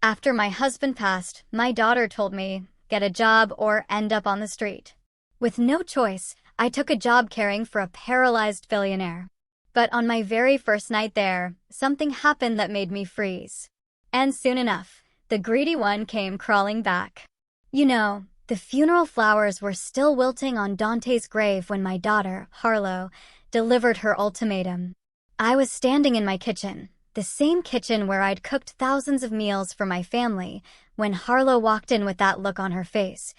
After my husband passed, my daughter told me, get a job or end up on the street. With no choice, I took a job caring for a paralyzed billionaire. But on my very first night there, something happened that made me freeze. And soon enough, the greedy one came crawling back. You know, the funeral flowers were still wilting on Dante's grave when my daughter, Harlow, delivered her ultimatum. I was standing in my kitchen, the same kitchen where I'd cooked thousands of meals for my family, when Harlow walked in with that look on her face,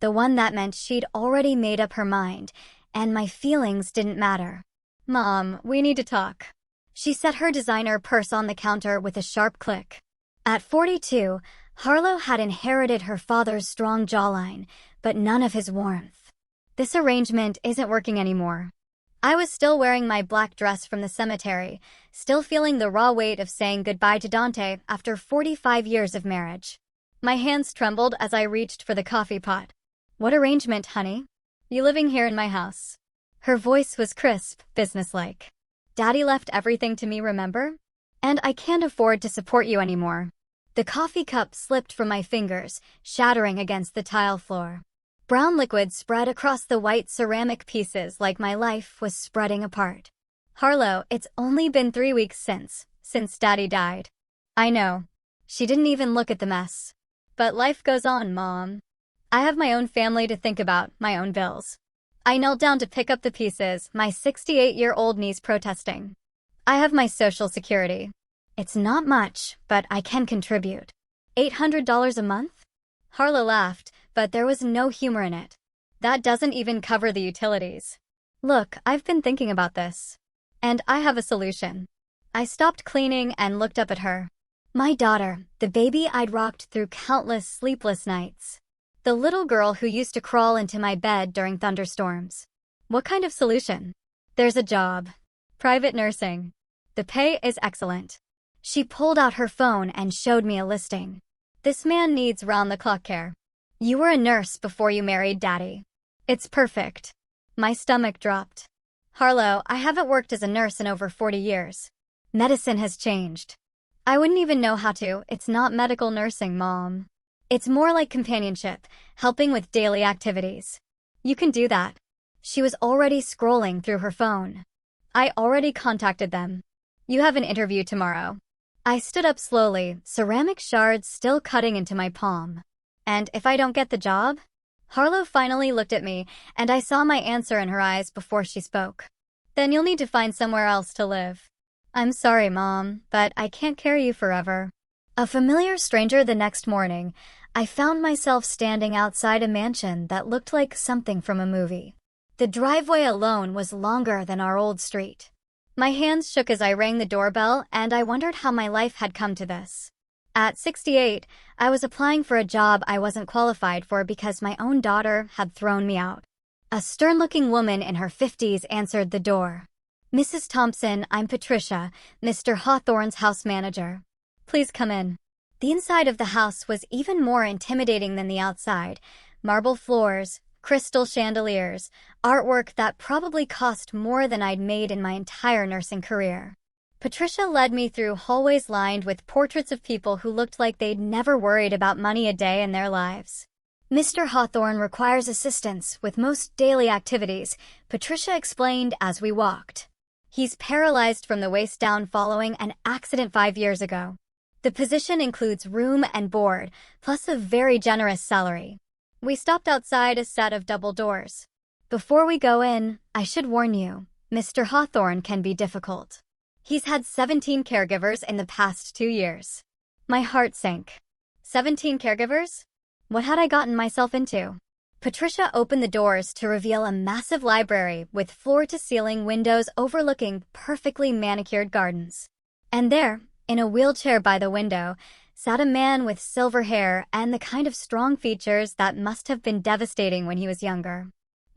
the one that meant she'd already made up her mind, and my feelings didn't matter. Mom, we need to talk. She set her designer purse on the counter with a sharp click. At 42, Harlow had inherited her father's strong jawline, but none of his warmth. This arrangement isn't working anymore. I was still wearing my black dress from the cemetery, still feeling the raw weight of saying goodbye to Dante after 45 years of marriage. My hands trembled as I reached for the coffee pot. What arrangement, honey? You living here in my house? Her voice was crisp, businesslike. Daddy left everything to me, remember? And I can't afford to support you anymore. The coffee cup slipped from my fingers, shattering against the tile floor. Brown liquid spread across the white ceramic pieces like my life was spreading apart. Harlow, it's only been 3 weeks since Daddy died. I know. She didn't even look at the mess. But life goes on, Mom. I have my own family to think about, my own bills. I knelt down to pick up the pieces, my 68-year-old niece protesting. I have my Social Security. It's not much, but I can contribute. $800 a month? Harlow laughed, but there was no humor in it. That doesn't even cover the utilities. Look, I've been thinking about this. And I have a solution. I stopped cleaning and looked up at her. My daughter, the baby I'd rocked through countless sleepless nights. The little girl who used to crawl into my bed during thunderstorms. What kind of solution? There's a job. Private nursing. The pay is excellent. She pulled out her phone and showed me a listing. This man needs round-the-clock care. You were a nurse before you married Daddy. It's perfect. My stomach dropped. Harlow, I haven't worked as a nurse in over 40 years. Medicine has changed. I wouldn't even know how to. It's not medical nursing, Mom. It's more like companionship, helping with daily activities. You can do that. She was already scrolling through her phone. I already contacted them. You have an interview tomorrow. I stood up slowly, ceramic shards still cutting into my palm. And if I don't get the job? Harlow finally looked at me, and I saw my answer in her eyes before she spoke. Then you'll need to find somewhere else to live. I'm sorry, Mom, but I can't carry you forever. A familiar stranger the next morning, I found myself standing outside a mansion that looked like something from a movie. The driveway alone was longer than our old street. My hands shook as I rang the doorbell, and I wondered how my life had come to this. At 68, I was applying for a job I wasn't qualified for because my own daughter had thrown me out. A stern-looking woman in her 50s answered the door. Mrs. Thompson, I'm Patricia, Mr. Hawthorne's house manager. Please come in. The inside of the house was even more intimidating than the outside. Marble floors, crystal chandeliers, artwork that probably cost more than I'd made in my entire nursing career. Patricia led me through hallways lined with portraits of people who looked like they'd never worried about money a day in their lives. Mr. Hawthorne requires assistance with most daily activities, Patricia explained as we walked. He's paralyzed from the waist down following an accident 5 years ago. The position includes room and board, plus a very generous salary. We stopped outside a set of double doors. Before we go in, I should warn you, Mr. Hawthorne can be difficult. He's had 17 caregivers in the past 2 years. My heart sank. 17 caregivers? What had I gotten myself into? Patricia opened the doors to reveal a massive library with floor-to-ceiling windows overlooking perfectly manicured gardens. And there, in a wheelchair by the window, sat a man with silver hair and the kind of strong features that must have been devastating when he was younger.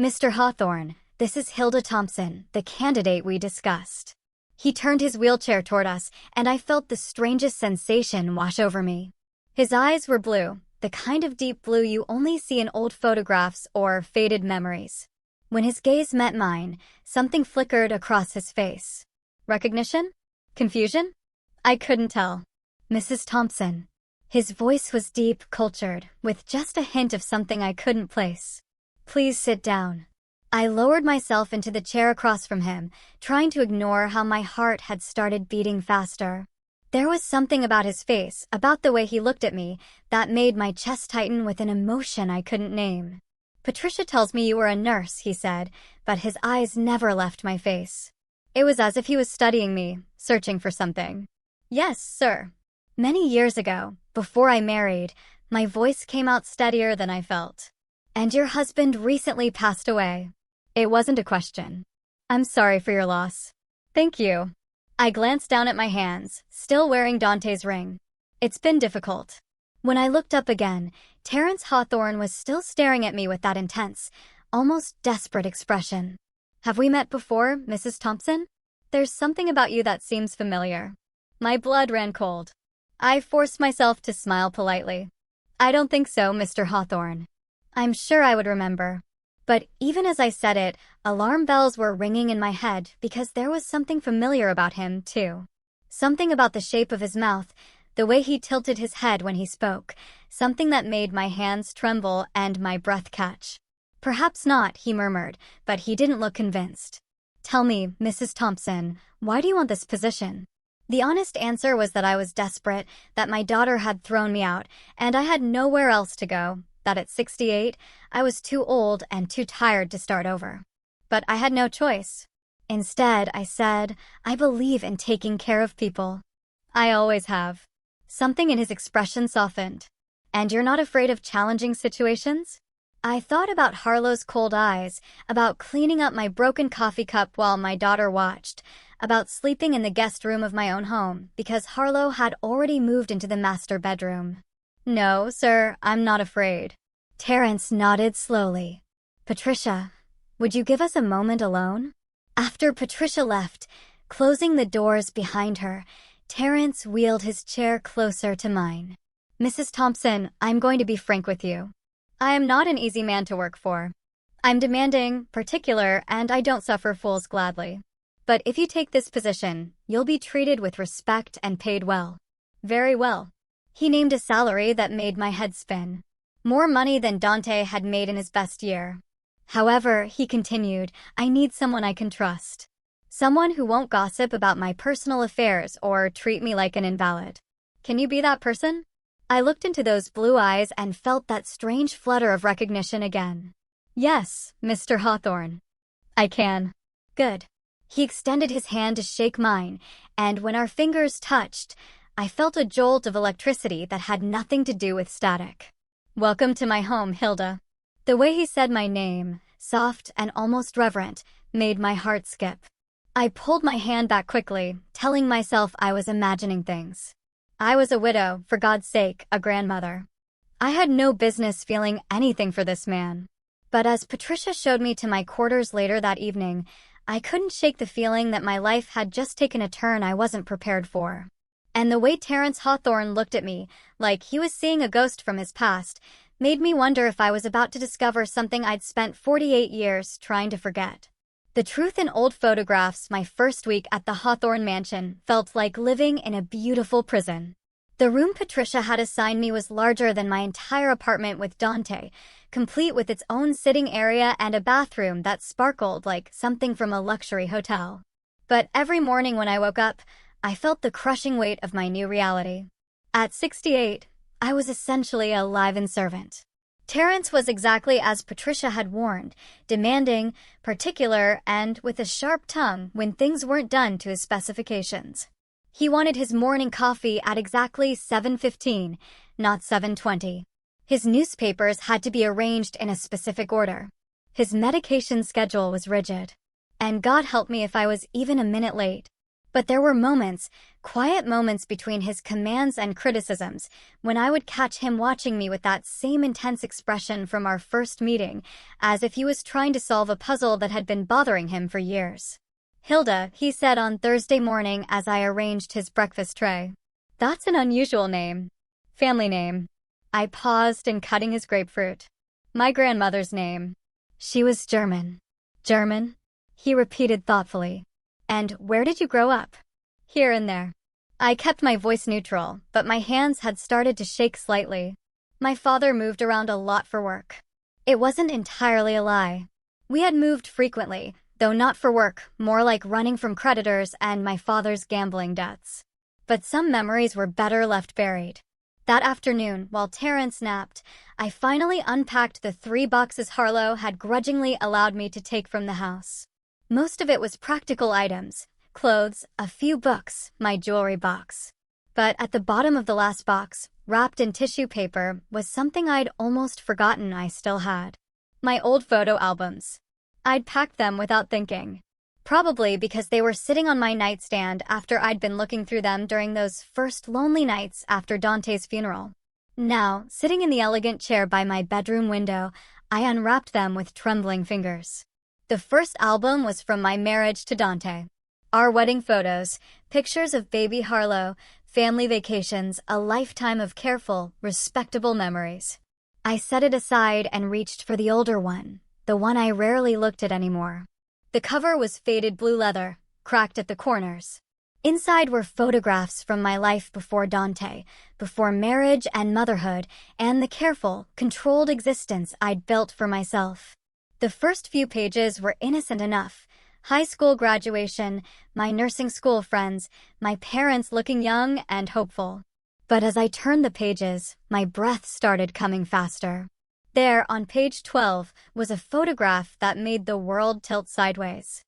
Mr. Hawthorne, this is Hilda Thompson, the candidate we discussed. He turned his wheelchair toward us, and I felt the strangest sensation wash over me. His eyes were blue, the kind of deep blue you only see in old photographs or faded memories. When his gaze met mine, something flickered across his face. Recognition? Confusion? I couldn't tell. Mrs. Thompson. His voice was deep, cultured, with just a hint of something I couldn't place. "Please sit down." I lowered myself into the chair across from him, trying to ignore how my heart had started beating faster. There was something about his face, about the way he looked at me, that made my chest tighten with an emotion I couldn't name. "Patricia tells me you were a nurse," he said, but his eyes never left my face. It was as if he was studying me, searching for something. "Yes, sir." Many years ago, before I married, my voice came out steadier than I felt. "And your husband recently passed away." It wasn't a question. "I'm sorry for your loss." "Thank you." I glanced down at my hands, still wearing Dante's ring. "It's been difficult." When I looked up again, Terrence Hawthorne was still staring at me with that intense, almost desperate expression. "Have we met before, Mrs. Thompson? There's something about you that seems familiar." My blood ran cold. I forced myself to smile politely. "I don't think so, Mr. Hawthorne." I'm sure I would remember. But even as I said it, alarm bells were ringing in my head because there was something familiar about him, too. Something about the shape of his mouth, the way he tilted his head when he spoke, something that made my hands tremble and my breath catch. "Perhaps not," he murmured, but he didn't look convinced. "Tell me, Mrs. Thompson, why do you want this position?" The honest answer was that I was desperate, that my daughter had thrown me out, and I had nowhere else to go, that at 68, I was too old and too tired to start over. But I had no choice. Instead, I said, "I believe in taking care of people." "I always have." Something in his expression softened. "And you're not afraid of challenging situations?" I thought about Harlow's cold eyes, about cleaning up my broken coffee cup while my daughter watched, about sleeping in the guest room of my own home, because Harlow had already moved into the master bedroom. "No, sir, I'm not afraid." Terrence nodded slowly. "Patricia, would you give us a moment alone?" After Patricia left, closing the doors behind her, Terrence wheeled his chair closer to mine. "Mrs. Thompson, I'm going to be frank with you. I am not an easy man to work for. I'm demanding, particular, and I don't suffer fools gladly. But if you take this position, you'll be treated with respect and paid well." "Very well." He named a salary that made my head spin. More money than Dante had made in his best year. "However," he continued, "I need someone I can trust. Someone who won't gossip about my personal affairs or treat me like an invalid. Can you be that person?" I looked into those blue eyes and felt that strange flutter of recognition again. "Yes, Mr. Hawthorne. I can." "Good." He extended his hand to shake mine, and when our fingers touched, I felt a jolt of electricity that had nothing to do with static. "Welcome to my home, Hilda." The way he said my name, soft and almost reverent, made my heart skip. I pulled my hand back quickly, telling myself I was imagining things. I was a widow, for God's sake, a grandmother. I had no business feeling anything for this man. But as Patricia showed me to my quarters later that evening, I couldn't shake the feeling that my life had just taken a turn I wasn't prepared for. And the way Terrence Hawthorne looked at me, like he was seeing a ghost from his past, made me wonder if I was about to discover something I'd spent 48 years trying to forget. The truth in old photographs my first week at the Hawthorne mansion felt like living in a beautiful prison. The room Patricia had assigned me was larger than my entire apartment with Dante, complete with its own sitting area and a bathroom that sparkled like something from a luxury hotel. But every morning when I woke up, I felt the crushing weight of my new reality. At 68, I was essentially a live-in servant. Terrence was exactly as Patricia had warned, demanding, particular, and with a sharp tongue when things weren't done to his specifications. He wanted his morning coffee at exactly 7:15, not 7:20. His newspapers had to be arranged in a specific order. His medication schedule was rigid. And God help me if I was even a minute late. But there were moments, quiet moments between his commands and criticisms, when I would catch him watching me with that same intense expression from our first meeting, as if he was trying to solve a puzzle that had been bothering him for years. "Hilda," he said on Thursday morning as I arranged his breakfast tray. "That's an unusual name. Family name." I paused in cutting his grapefruit. "My grandmother's name. She was German." "German?" he repeated thoughtfully. "And where did you grow up?" "Here and there." I kept my voice neutral, but my hands had started to shake slightly. My father moved around a lot for work. It wasn't entirely a lie. We had moved frequently, though not for work, more like running from creditors and my father's gambling debts. But some memories were better left buried. That afternoon, while Terrence napped, I finally unpacked the 3 boxes Harlow had grudgingly allowed me to take from the house. Most of it was practical items, clothes, a few books, my jewelry box. But at the bottom of the last box, wrapped in tissue paper, was something I'd almost forgotten I still had. My old photo albums. I'd packed them without thinking. Probably because they were sitting on my nightstand after I'd been looking through them during those first lonely nights after Dante's funeral. Now, sitting in the elegant chair by my bedroom window, I unwrapped them with trembling fingers. The first album was from my marriage to Dante. Our wedding photos, pictures of baby Harlow, family vacations, a lifetime of careful, respectable memories. I set it aside and reached for the older one, the one I rarely looked at anymore. The cover was faded blue leather, cracked at the corners. Inside were photographs from my life before Dante, before marriage and motherhood, and the careful, controlled existence I'd built for myself. The first few pages were innocent enough. High school graduation, my nursing school friends, my parents looking young and hopeful. But as I turned the pages, my breath started coming faster. There, on page 12, was a photograph that made the world tilt sideways.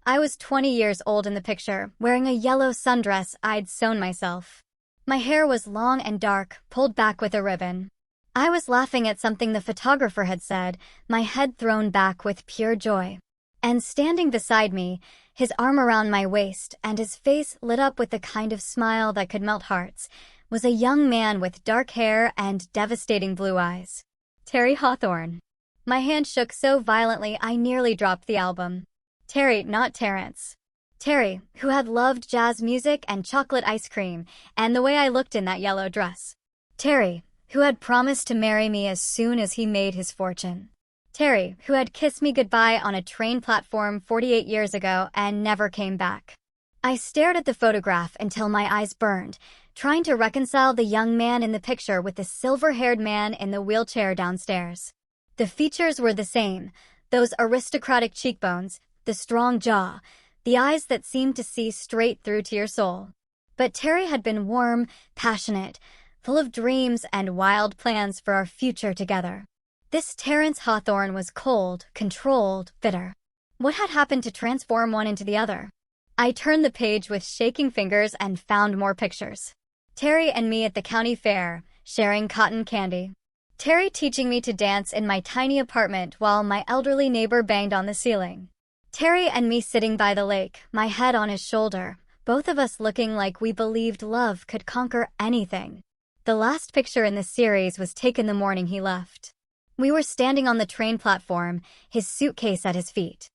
I was 20 years old in the picture, wearing a yellow sundress I'd sewn myself. My hair was long and dark, pulled back with a ribbon. I was laughing at something the photographer had said, my head thrown back with pure joy. And standing beside me, his arm around my waist and his face lit up with the kind of smile that could melt hearts, was a young man with dark hair and devastating blue eyes. Terry Hawthorne. My hand shook so violently I nearly dropped the album. Terry, not Terrence. Terry, who had loved jazz music and chocolate ice cream, and the way I looked in that yellow dress. Terry, who had promised to marry me as soon as he made his fortune. Terry, who had kissed me goodbye on a train platform 48 years ago and never came back. I stared at the photograph until my eyes burned, trying to reconcile the young man in the picture with the silver-haired man in the wheelchair downstairs. The features were the same, those aristocratic cheekbones, the strong jaw, the eyes that seemed to see straight through to your soul. But Terry had been warm, passionate, full of dreams and wild plans for our future together. This Terrence Hawthorne was cold, controlled, bitter. What had happened to transform one into the other? I turned the page with shaking fingers and found more pictures. Terry and me at the county fair, sharing cotton candy. Terry teaching me to dance in my tiny apartment while my elderly neighbor banged on the ceiling. Terry and me sitting by the lake, my head on his shoulder, both of us looking like we believed love could conquer anything. The last picture in the series was taken the morning he left. We were standing on the train platform, his suitcase at his feet.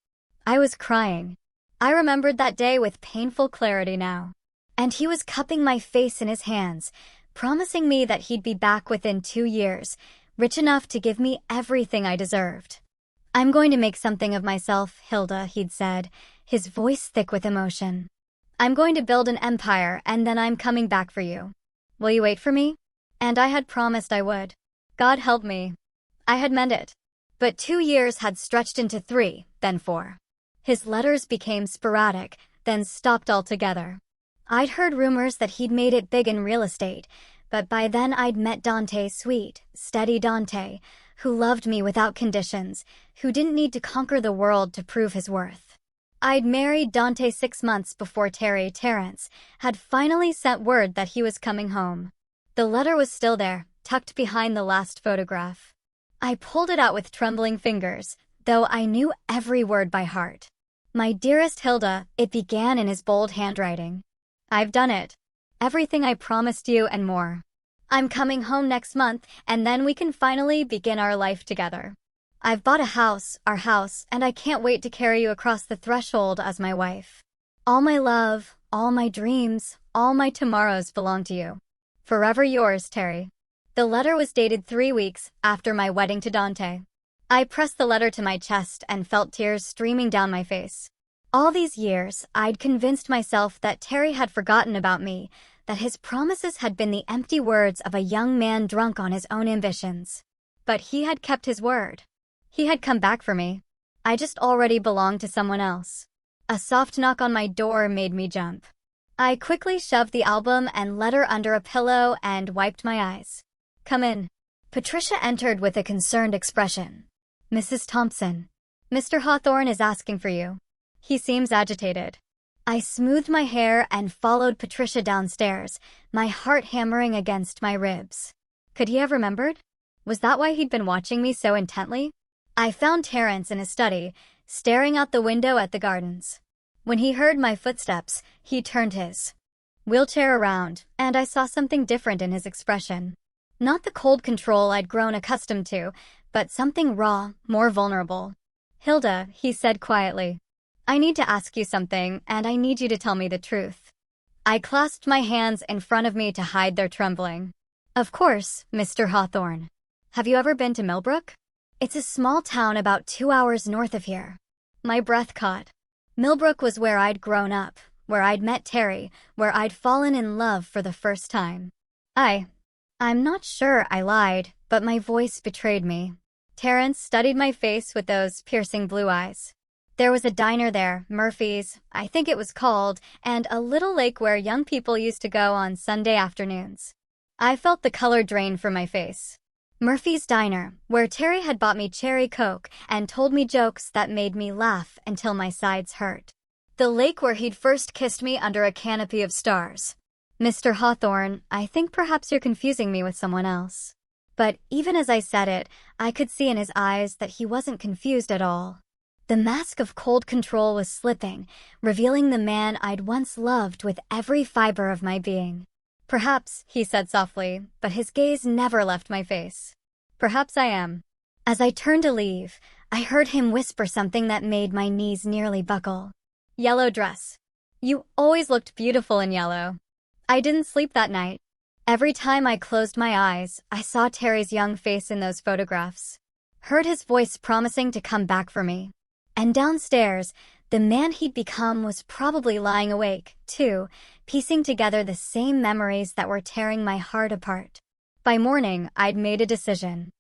I was crying. I remembered that day with painful clarity now. And he was cupping my face in his hands, promising me that he'd be back within 2 years, rich enough to give me everything I deserved. "I'm going to make something of myself, Hilda," he'd said, his voice thick with emotion. "I'm going to build an empire, and then I'm coming back for you. Will you wait for me?" And I had promised I would. God help me. I had meant it. But 2 years had stretched into 3, then 4. His letters became sporadic, then stopped altogether. I'd heard rumors that he'd made it big in real estate, but by then I'd met Dante, sweet, steady Dante, who loved me without conditions, who didn't need to conquer the world to prove his worth. I'd married Dante 6 months before Terrence had finally sent word that he was coming home. The letter was still there, tucked behind the last photograph. I pulled it out with trembling fingers, though I knew every word by heart. "My dearest Hilda," it began in his bold handwriting. "I've done it. Everything I promised you and more. I'm coming home next month, and then we can finally begin our life together. I've bought a house, our house, and I can't wait to carry you across the threshold as my wife. All my love, all my dreams, all my tomorrows belong to you. Forever yours, Terry." The letter was dated 3 weeks after my wedding to Dante. I pressed the letter to my chest and felt tears streaming down my face. All these years, I'd convinced myself that Terry had forgotten about me, that his promises had been the empty words of a young man drunk on his own ambitions. But he had kept his word. He had come back for me. I just already belonged to someone else. A soft knock on my door made me jump. I quickly shoved the album and letter under a pillow and wiped my eyes. "Come in." Patricia entered with a concerned expression. "Mrs. Thompson, Mr. Hawthorne is asking for you. He seems agitated." I smoothed my hair and followed Patricia downstairs, my heart hammering against my ribs. Could he have remembered? Was that why he'd been watching me so intently? I found Terrence in his study, staring out the window at the gardens. When he heard my footsteps, he turned his wheelchair around, and I saw something different in his expression. Not the cold control I'd grown accustomed to, but something raw, more vulnerable. "Hilda," he said quietly, "I need to ask you something, and I need you to tell me the truth." I clasped my hands in front of me to hide their trembling. "Of course, Mr. Hawthorne. Have you ever been to Millbrook? It's a small town about 2 hours north of here." My breath caught. Millbrook was where I'd grown up, where I'd met Terry, where I'd fallen in love for the first time. I'm not sure, I lied, but my voice betrayed me. Terrence studied my face with those piercing blue eyes. "There was a diner there, Murphy's, I think it was called, and a little lake where young people used to go on Sunday afternoons." I felt the color drain from my face. Murphy's Diner, where Terry had bought me cherry Coke and told me jokes that made me laugh until my sides hurt. The lake where he'd first kissed me under a canopy of stars. "Mr. Hawthorne, I think perhaps you're confusing me with someone else." But even as I said it, I could see in his eyes that he wasn't confused at all. The mask of cold control was slipping, revealing the man I'd once loved with every fiber of my being. "Perhaps," he said softly, but his gaze never left my face. "Perhaps I am." As I turned to leave, I heard him whisper something that made my knees nearly buckle. "Yellow dress. You always looked beautiful in yellow." I didn't sleep that night. Every time I closed my eyes, I saw Terry's young face in those photographs. Heard his voice promising to come back for me. And downstairs, the man he'd become was probably lying awake, too, piecing together the same memories that were tearing my heart apart. By morning, I'd made a decision.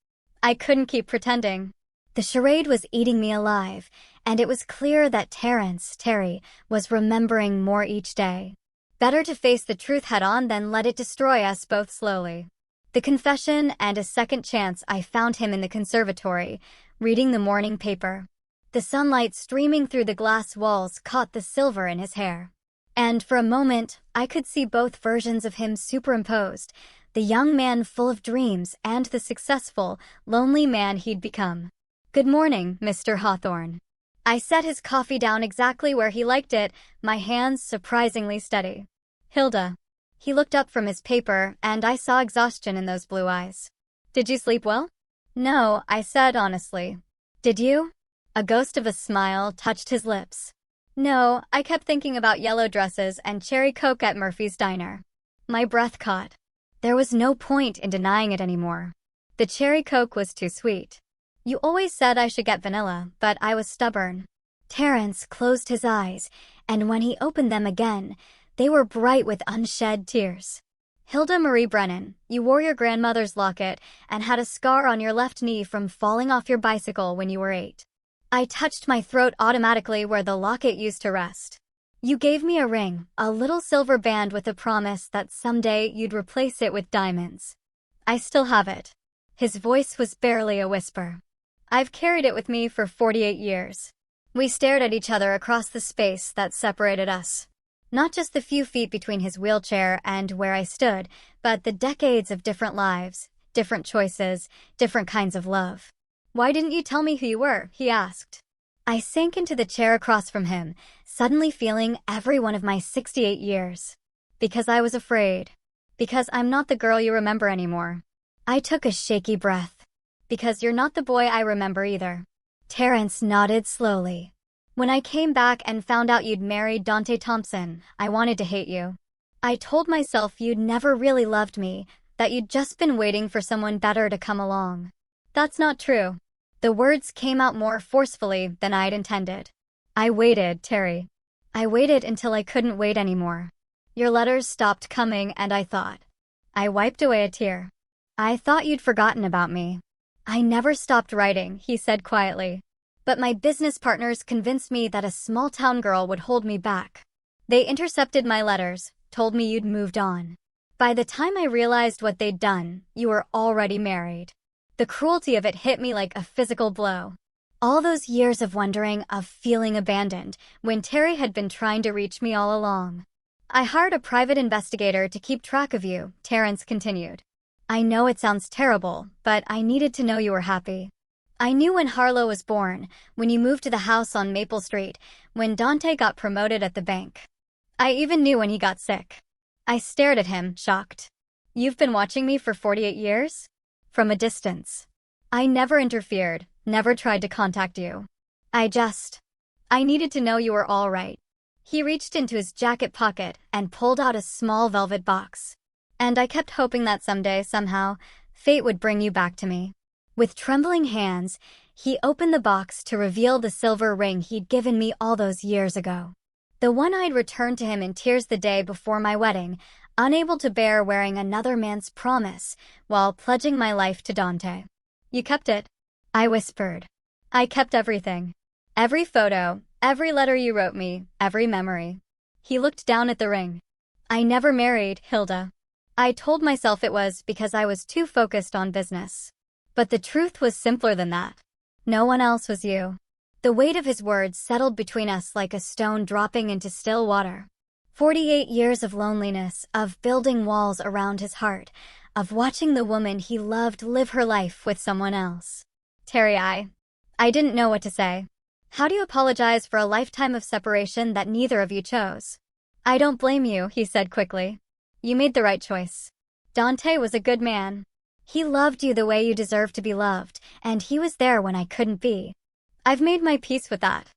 I couldn't keep pretending. The charade was eating me alive, and it was clear that Terry, was remembering more each day. Better to face the truth head-on than let it destroy us both slowly. The confession and a second chance, I found him in the conservatory, reading the morning paper. The sunlight streaming through the glass walls caught the silver in his hair. And for a moment, I could see both versions of him superimposed, the young man full of dreams and the successful, lonely man he'd become. "Good morning, Mr. Hawthorne." I set his coffee down exactly where he liked it, my hands surprisingly steady. "Hilda." He looked up from his paper, and I saw exhaustion in those blue eyes. "Did you sleep well?" "No," I said honestly. "Did you?" A ghost of a smile touched his lips. "No, I kept thinking about yellow dresses and cherry Coke at Murphy's Diner." My breath caught. There was no point in denying it anymore. The cherry Coke was too sweet. "You always said I should get vanilla, but I was stubborn." Terrence closed his eyes, and when he opened them again, they were bright with unshed tears. "Hilda Marie Brennan, you wore your grandmother's locket and had a scar on your left knee from falling off your bicycle when you were 8. I touched my throat automatically where the locket used to rest. You gave me a ring, a little silver band with a promise that someday you'd replace it with diamonds. I still have it." His voice was barely a whisper. "I've carried it with me for 48 years. We stared at each other across the space that separated us. Not just the few feet between his wheelchair and where I stood, but the decades of different lives, different choices, different kinds of love. "Why didn't you tell me who you were?" he asked. I sank into the chair across from him, suddenly feeling every one of my 68 years. "Because I was afraid. Because I'm not the girl you remember anymore." I took a shaky breath. "Because you're not the boy I remember either." Terrence nodded slowly. "When I came back and found out you'd married Dante Thompson, I wanted to hate you. I told myself you'd never really loved me, that you'd just been waiting for someone better to come along. That's not true." The words came out more forcefully than I'd intended. "I waited, Terry. I waited until I couldn't wait anymore. Your letters stopped coming and I thought. I wiped away a tear. I thought you'd forgotten about me. I never stopped writing, he said quietly. But my business partners convinced me that a small-town girl would hold me back. They intercepted my letters, told me you'd moved on. By the time I realized what they'd done, you were already married. The cruelty of it hit me like a physical blow. All those years of wondering, of feeling abandoned, when Terry had been trying to reach me all along. I hired a private investigator to keep track of you, Terrence continued. I know it sounds terrible, but I needed to know you were happy. I knew when Harlow was born, when you moved to the house on Maple Street, when Dante got promoted at the bank. I even knew when he got sick. I stared at him, shocked. You've been watching me for 48 years? From a distance. I never interfered, never tried to contact you. I needed to know you were all right. He reached into his jacket pocket and pulled out a small velvet box. And I kept hoping that someday, somehow, fate would bring you back to me. With trembling hands, he opened the box to reveal the silver ring he'd given me all those years ago. The one I'd returned to him in tears the day before my wedding, unable to bear wearing another man's promise, while pledging my life to Dante. You kept it, I whispered. I kept everything. Every photo, every letter you wrote me, every memory. He looked down at the ring. I never married, Hilda. I told myself it was because I was too focused on business. But the truth was simpler than that. No one else was you. The weight of his words settled between us like a stone dropping into still water. 48 years of loneliness, of building walls around his heart, of watching the woman he loved live her life with someone else. Terry, I didn't know what to say. How do you apologize for a lifetime of separation that neither of you chose? I don't blame you, he said quickly. You made the right choice. Dante was a good man. He loved you the way you deserve to be loved, and he was there when I couldn't be. I've made my peace with that.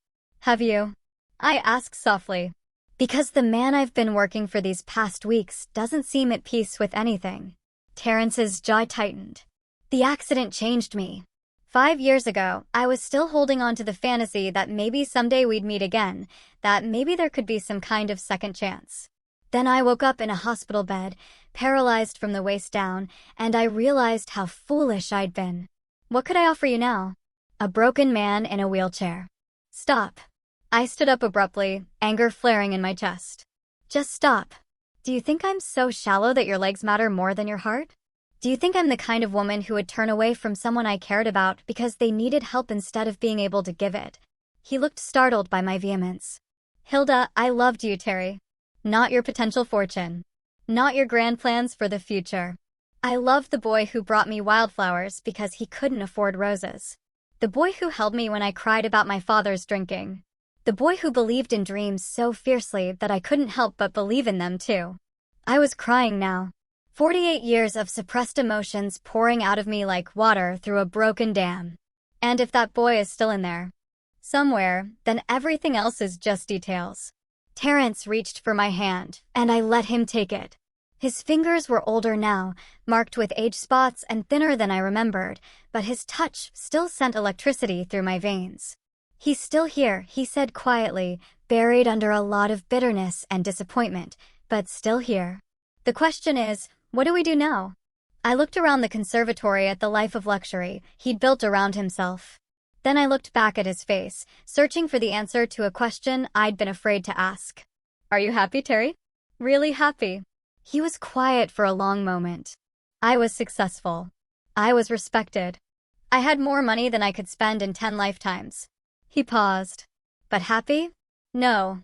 Have you? I asked softly. Because the man I've been working for these past weeks doesn't seem at peace with anything. Terrence's jaw tightened. The accident changed me. 5 years ago, I was still holding on to the fantasy that maybe someday we'd meet again, that maybe there could be some kind of second chance. Then I woke up in a hospital bed, paralyzed from the waist down, and I realized how foolish I'd been. What could I offer you now? A broken man in a wheelchair. Stop. I stood up abruptly, anger flaring in my chest. Just stop. Do you think I'm so shallow that your legs matter more than your heart? Do you think I'm the kind of woman who would turn away from someone I cared about because they needed help instead of being able to give it? He looked startled by my vehemence. Hilda, I loved you, Terry. Not your potential fortune. Not your grand plans for the future. I loved the boy who brought me wildflowers because he couldn't afford roses. The boy who held me when I cried about my father's drinking. The boy who believed in dreams so fiercely that I couldn't help but believe in them too. I was crying now. 48 years of suppressed emotions pouring out of me like water through a broken dam. And if that boy is still in there, somewhere, then everything else is just details. Terrence reached for my hand, and I let him take it. His fingers were older now, marked with age spots and thinner than I remembered, but his touch still sent electricity through my veins. He's still here, he said quietly, buried under a lot of bitterness and disappointment, but still here. The question is, what do we do now? I looked around the conservatory at the life of luxury he'd built around himself. Then I looked back at his face, searching for the answer to a question I'd been afraid to ask. Are you happy, Terry? Really happy. He was quiet for a long moment. I was successful. I was respected. I had more money than I could spend in 10 lifetimes. He paused. But happy? No.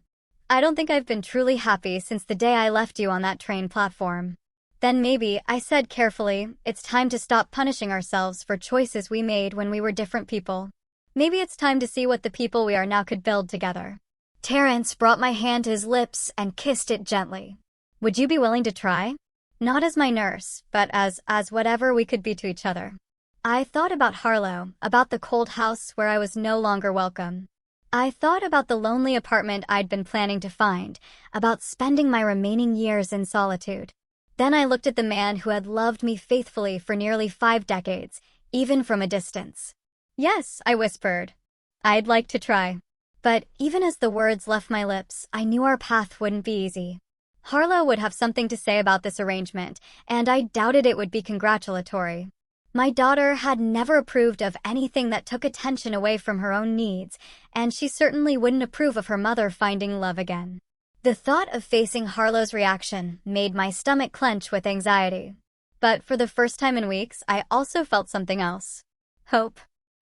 I don't think I've been truly happy since the day I left you on that train platform. Then maybe, I said carefully, it's time to stop punishing ourselves for choices we made when we were different people. Maybe it's time to see what the people we are now could build together. Terrence brought my hand to his lips and kissed it gently. Would you be willing to try? Not as my nurse, but as whatever we could be to each other. I thought about Harlow, about the cold house where I was no longer welcome. I thought about the lonely apartment I'd been planning to find, about spending my remaining years in solitude. Then I looked at the man who had loved me faithfully for nearly 5 decades, even from a distance. Yes, I whispered. I'd like to try. But even as the words left my lips, I knew our path wouldn't be easy. Harlow would have something to say about this arrangement, and I doubted it would be congratulatory. My daughter had never approved of anything that took attention away from her own needs, and she certainly wouldn't approve of her mother finding love again. The thought of facing Harlow's reaction made my stomach clench with anxiety. But for the first time in weeks, I also felt something else. Hope.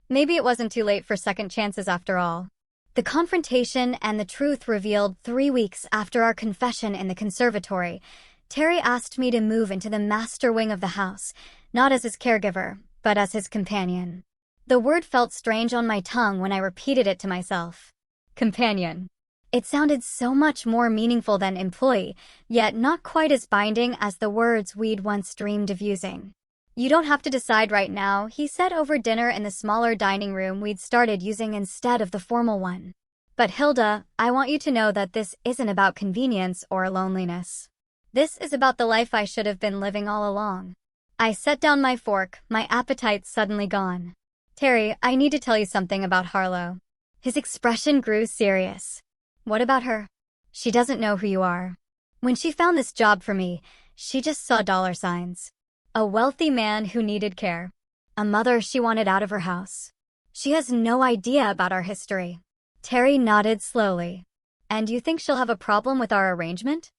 Maybe it wasn't too late for second chances after all. The confrontation and the truth revealed 3 weeks after our confession in the conservatory. Terry asked me to move into the master wing of the house, not as his caregiver, but as his companion. The word felt strange on my tongue when I repeated it to myself. Companion. It sounded so much more meaningful than employee, yet not quite as binding as the words we'd once dreamed of using. You don't have to decide right now, he said over dinner in the smaller dining room we'd started using instead of the formal one. But Hilda, I want you to know that this isn't about convenience or loneliness. This is about the life I should have been living all along. I set down my fork, my appetite suddenly gone. Terry, I need to tell you something about Harlow. His expression grew serious. What about her? She doesn't know who you are. When she found this job for me, she just saw dollar signs. A wealthy man who needed care. A mother she wanted out of her house. She has no idea about our history. Terry nodded slowly. And you think she'll have a problem with our arrangement?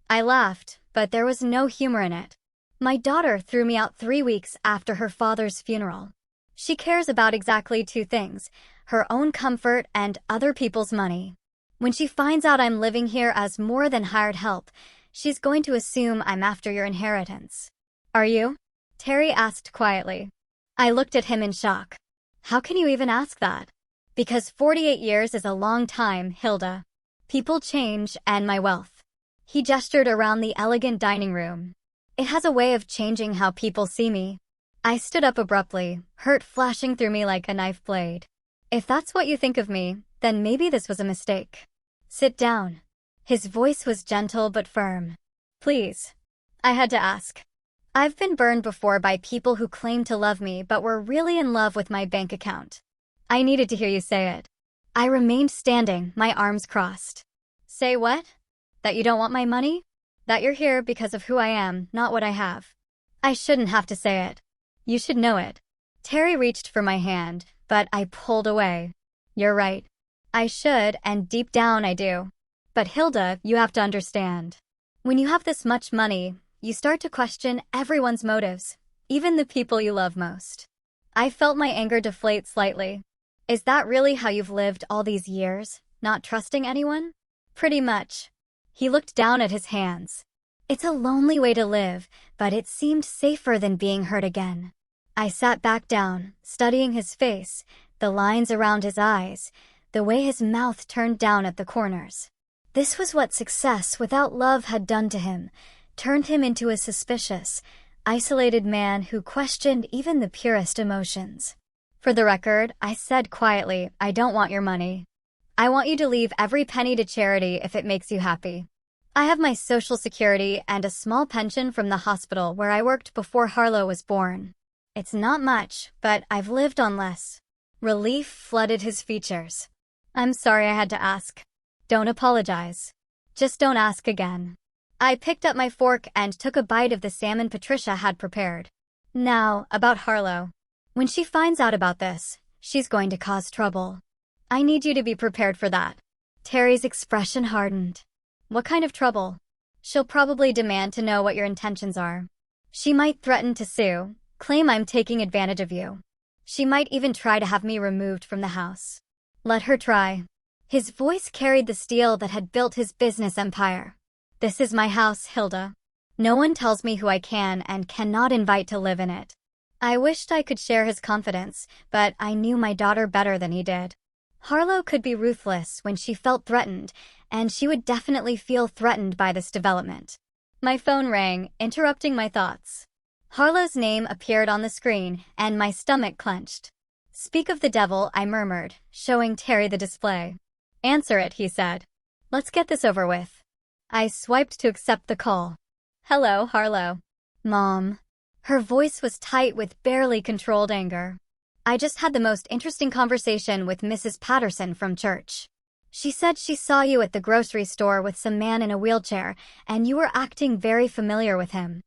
I laughed, but there was no humor in it. My daughter threw me out 3 weeks after her father's funeral. She cares about exactly 2 things, her own comfort and other people's money. When she finds out I'm living here as more than hired help, she's going to assume I'm after your inheritance. Are you? Terry asked quietly. I looked at him in shock. How can you even ask that? Because 48 years is a long time, Hilda. People change, and my wealth. He gestured around the elegant dining room. It has a way of changing how people see me. I stood up abruptly, hurt flashing through me like a knife blade. If that's what you think of me, then maybe this was a mistake. Sit down. His voice was gentle but firm. Please. I had to ask. I've been burned before by people who claimed to love me but were really in love with my bank account. I needed to hear you say it. I remained standing, my arms crossed. Say what? That you don't want my money? That you're here because of who I am, not what I have. I shouldn't have to say it. You should know it. Terry reached for my hand, but I pulled away. You're right. I should, and deep down I do. But Hilda, you have to understand. When you have this much money, you start to question everyone's motives, even the people you love most. I felt my anger deflate slightly. Is that really how you've lived all these years, not trusting anyone? Pretty much. He looked down at his hands. It's a lonely way to live, but it seemed safer than being hurt again. I sat back down, studying his face, the lines around his eyes, the way his mouth turned down at the corners. This was what success without love had done to him, turned him into a suspicious, isolated man who questioned even the purest emotions. For the record, I said quietly, I don't want your money. I want you to leave every penny to charity if it makes you happy. I have my Social Security and a small pension from the hospital where I worked before Harlow was born. It's not much, but I've lived on less. Relief flooded his features. I'm sorry I had to ask. Don't apologize. Just don't ask again. I picked up my fork and took a bite of the salmon Patricia had prepared. Now, about Harlow. When she finds out about this, she's going to cause trouble. I need you to be prepared for that. Terry's expression hardened. What kind of trouble? She'll probably demand to know what your intentions are. She might threaten to sue, claim I'm taking advantage of you. She might even try to have me removed from the house. Let her try. His voice carried the steel that had built his business empire. This is my house, Hilda. No one tells me who I can and cannot invite to live in it. I wished I could share his confidence, but I knew my daughter better than he did. Harlow could be ruthless when she felt threatened, and she would definitely feel threatened by this development. My phone rang, interrupting my thoughts. Harlow's name appeared on the screen, and my stomach clenched. Speak of the devil, I murmured, showing Terry the display. Answer it, he said. Let's get this over with. I swiped to accept the call. Hello, Harlow. Mom. Her voice was tight with barely controlled anger. I just had the most interesting conversation with Mrs. Patterson from church. She said she saw you at the grocery store with some man in a wheelchair, and you were acting very familiar with him.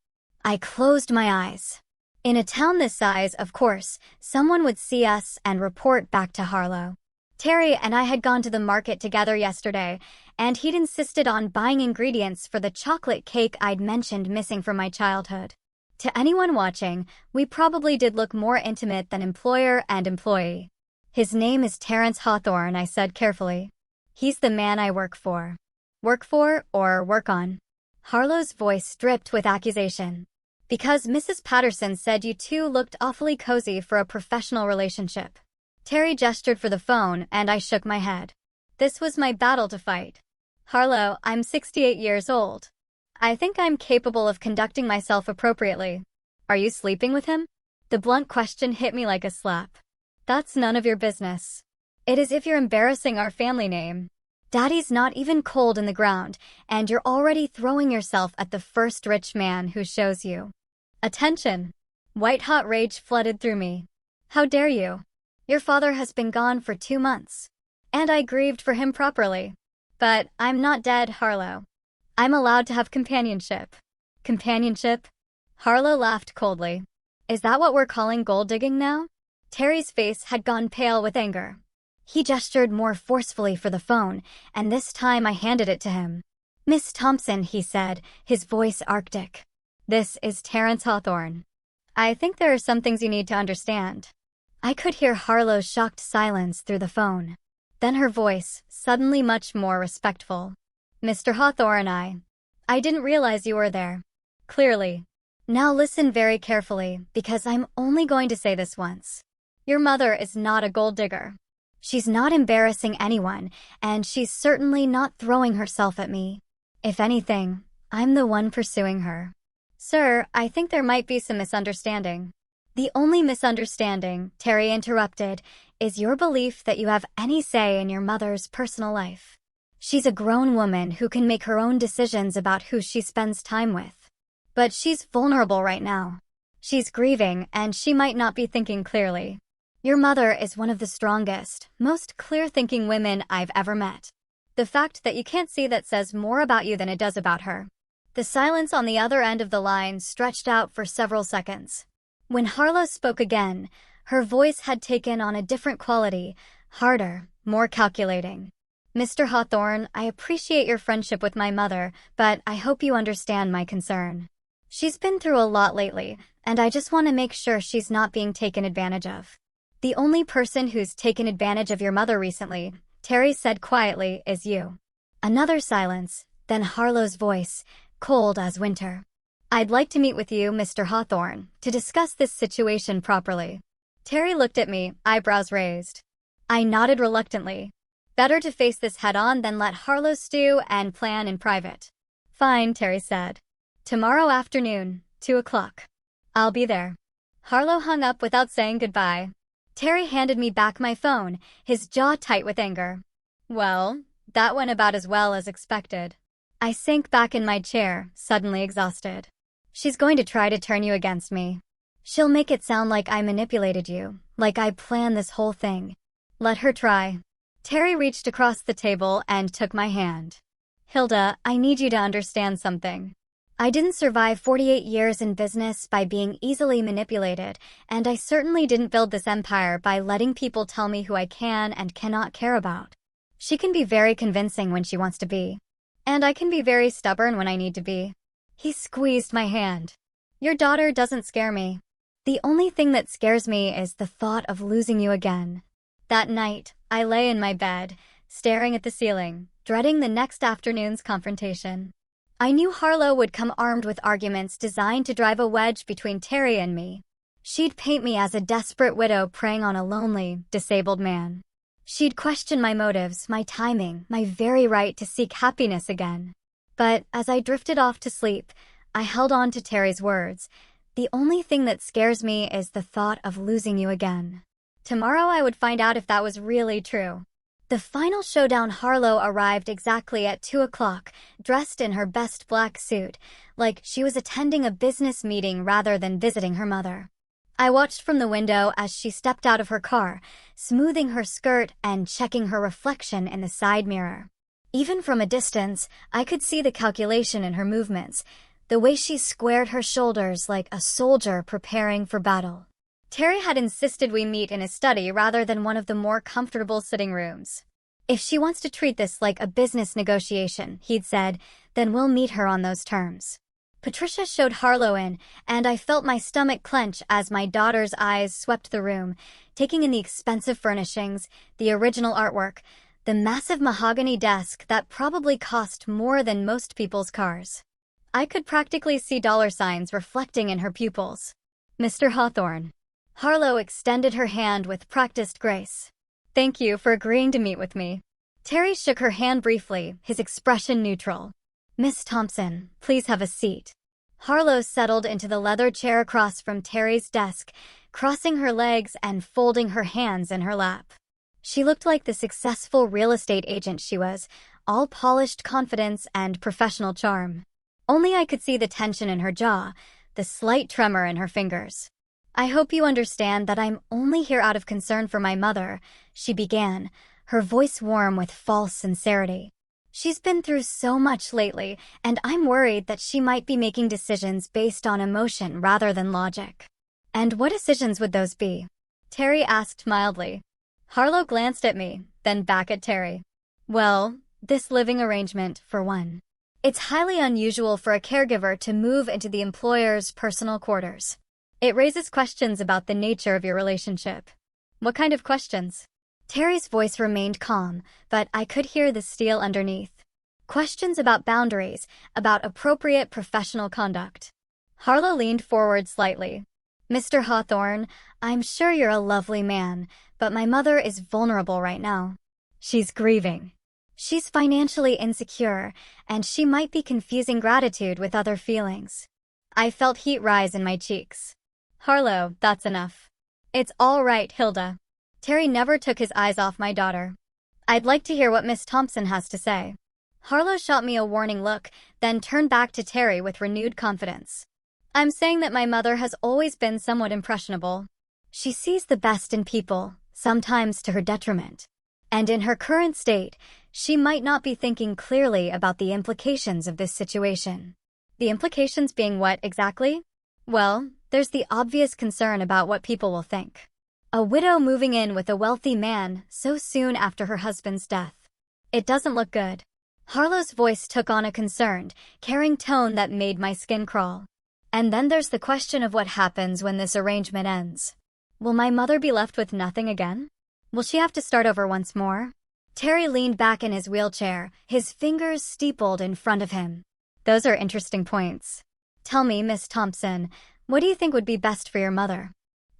I closed my eyes. In a town this size, of course, someone would see us and report back to Harlow. Terry and I had gone to the market together yesterday, and he'd insisted on buying ingredients for the chocolate cake I'd mentioned missing from my childhood. To anyone watching, we probably did look more intimate than employer and employee. His name is Terrence Hawthorne, I said carefully. He's the man I work for. Work for or work on? Harlow's voice dripped with accusation. Because Mrs. Patterson said you two looked awfully cozy for a professional relationship. Terry gestured for the phone, and I shook my head. This was my battle to fight. Harlow, I'm 68 years old. I think I'm capable of conducting myself appropriately. Are you sleeping with him? The blunt question hit me like a slap. That's none of your business. It is if you're embarrassing our family name. Daddy's not even cold in the ground, and you're already throwing yourself at the first rich man who shows you. Attention! White-hot rage flooded through me. How dare you? Your father has been gone for 2 months. And I grieved for him properly. But I'm not dead, Harlow. I'm allowed to have companionship. Companionship? Harlow laughed coldly. Is that what we're calling gold digging now? Terry's face had gone pale with anger. He gestured more forcefully for the phone, and this time I handed it to him. Miss Thompson, he said, his voice arctic. This is Terrence Hawthorne. I think there are some things you need to understand. I could hear Harlow's shocked silence through the phone. Then her voice, suddenly much more respectful. Mr. Hawthorne, I didn't realize you were there. Clearly. Now listen very carefully, because I'm only going to say this once. Your mother is not a gold digger. She's not embarrassing anyone, and she's certainly not throwing herself at me. If anything, I'm the one pursuing her. Sir, I think there might be some misunderstanding. The only misunderstanding, Terry interrupted, is your belief that you have any say in your mother's personal life. She's a grown woman who can make her own decisions about who she spends time with. But she's vulnerable right now. She's grieving, and she might not be thinking clearly. Your mother is one of the strongest, most clear-thinking women I've ever met. The fact that you can't see that says more about you than it does about her. The silence on the other end of the line stretched out for several seconds. When Harlow spoke again, her voice had taken on a different quality, harder, more calculating. Mr. Hawthorne, I appreciate your friendship with my mother, but I hope you understand my concern. She's been through a lot lately, and I just want to make sure she's not being taken advantage of. The only person who's taken advantage of your mother recently, Terry said quietly, is you. Another silence, then Harlow's voice, cold as winter. I'd like to meet with you, Mr. Hawthorne, to discuss this situation properly. Terry looked at me, eyebrows raised. I nodded reluctantly. Better to face this head-on than let Harlow stew and plan in private. Fine, Terry said. Tomorrow afternoon, 2 o'clock. I'll be there. Harlow hung up without saying goodbye. Terry handed me back my phone, his jaw tight with anger. Well, that went about as well as expected. I sank back in my chair, suddenly exhausted. She's going to try to turn you against me. She'll make it sound like I manipulated you, like I planned this whole thing. Let her try. Terry reached across the table and took my hand. Hilda, I need you to understand something. I didn't survive 48 years in business by being easily manipulated, and I certainly didn't build this empire by letting people tell me who I can and cannot care about. She can be very convincing when she wants to be. And I can be very stubborn when I need to be. He squeezed my hand. Your daughter doesn't scare me. The only thing that scares me is the thought of losing you again. That night, I lay in my bed, staring at the ceiling, dreading the next afternoon's confrontation. I knew Harlow would come armed with arguments designed to drive a wedge between Terry and me. She'd paint me as a desperate widow preying on a lonely, disabled man. She'd question my motives, my timing, my very right to seek happiness again. But as I drifted off to sleep, I held on to Terry's words. The only thing that scares me is the thought of losing you again. Tomorrow I would find out if that was really true. The final showdown. Harlow arrived exactly at 2 o'clock, dressed in her best black suit, like she was attending a business meeting rather than visiting her mother. I watched from the window as she stepped out of her car, smoothing her skirt and checking her reflection in the side mirror. Even from a distance, I could see the calculation in her movements, the way she squared her shoulders like a soldier preparing for battle. Terry had insisted we meet in his study rather than one of the more comfortable sitting rooms. If she wants to treat this like a business negotiation, he'd said, then we'll meet her on those terms. Patricia showed Harlow in, and I felt my stomach clench as my daughter's eyes swept the room, taking in the expensive furnishings, the original artwork, the massive mahogany desk that probably cost more than most people's cars. I could practically see dollar signs reflecting in her pupils. Mr. Hawthorne. Harlow extended her hand with practiced grace. Thank you for agreeing to meet with me. Terry shook her hand briefly, his expression neutral. Miss Thompson, please have a seat. Harlow settled into the leather chair across from Terry's desk, crossing her legs and folding her hands in her lap. She looked like the successful real estate agent she was, all polished confidence and professional charm. Only I could see the tension in her jaw, the slight tremor in her fingers. I hope you understand that I'm only here out of concern for my mother, she began, her voice warm with false sincerity. She's been through so much lately, and I'm worried that she might be making decisions based on emotion rather than logic. And what decisions would those be? Terry asked mildly. Harlow glanced at me, then back at Terry. Well, this living arrangement, for one. It's highly unusual for a caregiver to move into the employer's personal quarters. It raises questions about the nature of your relationship. What kind of questions? Terry's voice remained calm, but I could hear the steel underneath. Questions about boundaries, about appropriate professional conduct. Harlow leaned forward slightly. Mr. Hawthorne, I'm sure you're a lovely man, but my mother is vulnerable right now. She's grieving. She's financially insecure, and she might be confusing gratitude with other feelings. I felt heat rise in my cheeks. Harlow, that's enough. It's all right, Hilda. Terry never took his eyes off my daughter. I'd like to hear what Miss Thompson has to say. Harlow shot me a warning look, then turned back to Terry with renewed confidence. I'm saying that my mother has always been somewhat impressionable. She sees the best in people, sometimes to her detriment. And in her current state, she might not be thinking clearly about the implications of this situation. The implications being what exactly? Well, there's the obvious concern about what people will think. A widow moving in with a wealthy man so soon after her husband's death. It doesn't look good. Harlow's voice took on a concerned, caring tone that made my skin crawl. And then there's the question of what happens when this arrangement ends. Will my mother be left with nothing again? Will she have to start over once more? Terry leaned back in his wheelchair, his fingers steepled in front of him. Those are interesting points. Tell me, Miss Thompson, what do you think would be best for your mother?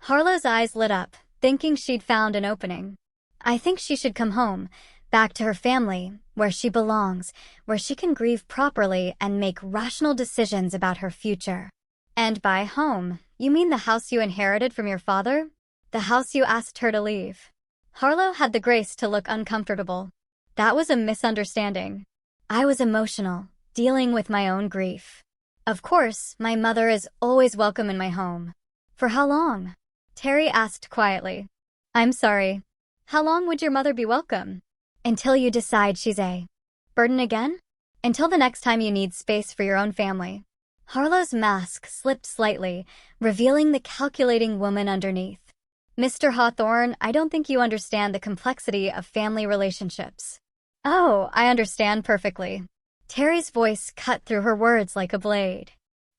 Harlow's eyes lit up, thinking she'd found an opening. I think she should come home, back to her family, where she belongs, where she can grieve properly and make rational decisions about her future. And by home, you mean the house you inherited from your father? The house you asked her to leave? Harlow had the grace to look uncomfortable. That was a misunderstanding. I was emotional, dealing with my own grief. Of course, my mother is always welcome in my home. For how long? Terry asked quietly. I'm sorry. How long would your mother be welcome? Until you decide she's a burden again? Until the next time you need space for your own family. Harlow's mask slipped slightly, revealing the calculating woman underneath. Mr. Hawthorne, I don't think you understand the complexity of family relationships. Oh, I understand perfectly. Terry's voice cut through her words like a blade.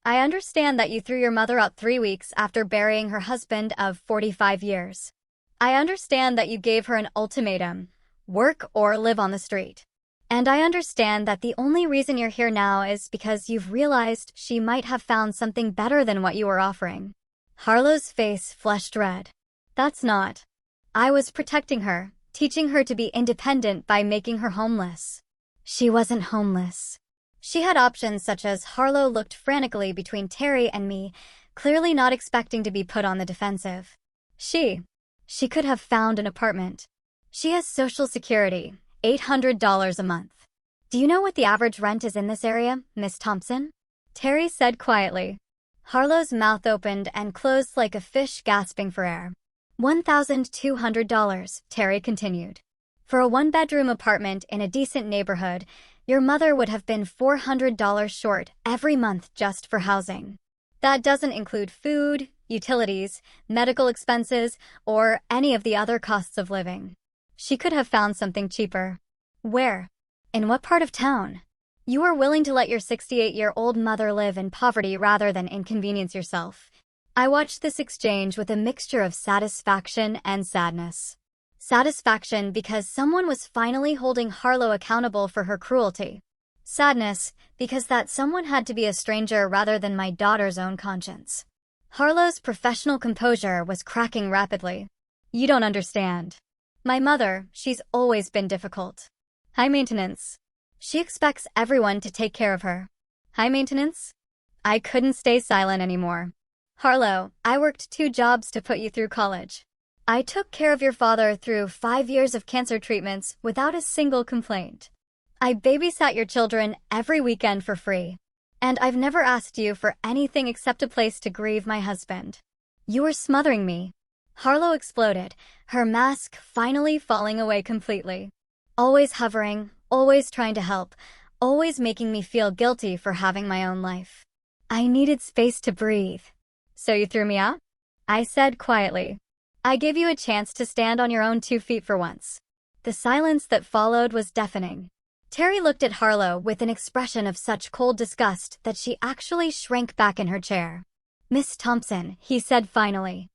I understand that you threw your mother out 3 weeks after burying her husband of 45 years. I understand that you gave her an ultimatum, work or live on the street. And I understand that the only reason you're here now is because you've realized she might have found something better than what you were offering. Harlow's face flushed red. That's not. I was protecting her, teaching her to be independent by making her homeless. She wasn't homeless. She had options such as Harlow looked frantically between Terry and me, clearly not expecting to be put on the defensive. She could have found an apartment. She has Social Security, $800 a month. Do you know what the average rent is in this area, Miss Thompson? Terry said quietly. Harlow's mouth opened and closed like a fish gasping for air. $1,200, Terry continued. For a one-bedroom apartment in a decent neighborhood, your mother would have been $400 short every month just for housing. That doesn't include food, utilities, medical expenses, or any of the other costs of living. She could have found something cheaper. Where? In what part of town? You were willing to let your 68-year-old mother live in poverty rather than inconvenience yourself. I watched this exchange with a mixture of satisfaction and sadness. Satisfaction because someone was finally holding Harlow accountable for her cruelty. Sadness because that someone had to be a stranger rather than my daughter's own conscience. Harlow's professional composure was cracking rapidly. You don't understand. My mother, she's always been difficult. High maintenance. She expects everyone to take care of her. High maintenance? I couldn't stay silent anymore. Harlow, I worked 2 jobs to put you through college. I took care of your father through 5 years of cancer treatments without a single complaint. I babysat your children every weekend for free. And I've never asked you for anything except a place to grieve my husband. You were smothering me. Harlow exploded, her mask finally falling away completely. Always hovering, always trying to help, always making me feel guilty for having my own life. I needed space to breathe. So you threw me out? I said quietly. I gave you a chance to stand on your own 2 feet for once. The silence that followed was deafening. Terry looked at Harlow with an expression of such cold disgust that she actually shrank back in her chair. Miss Thompson, he said finally.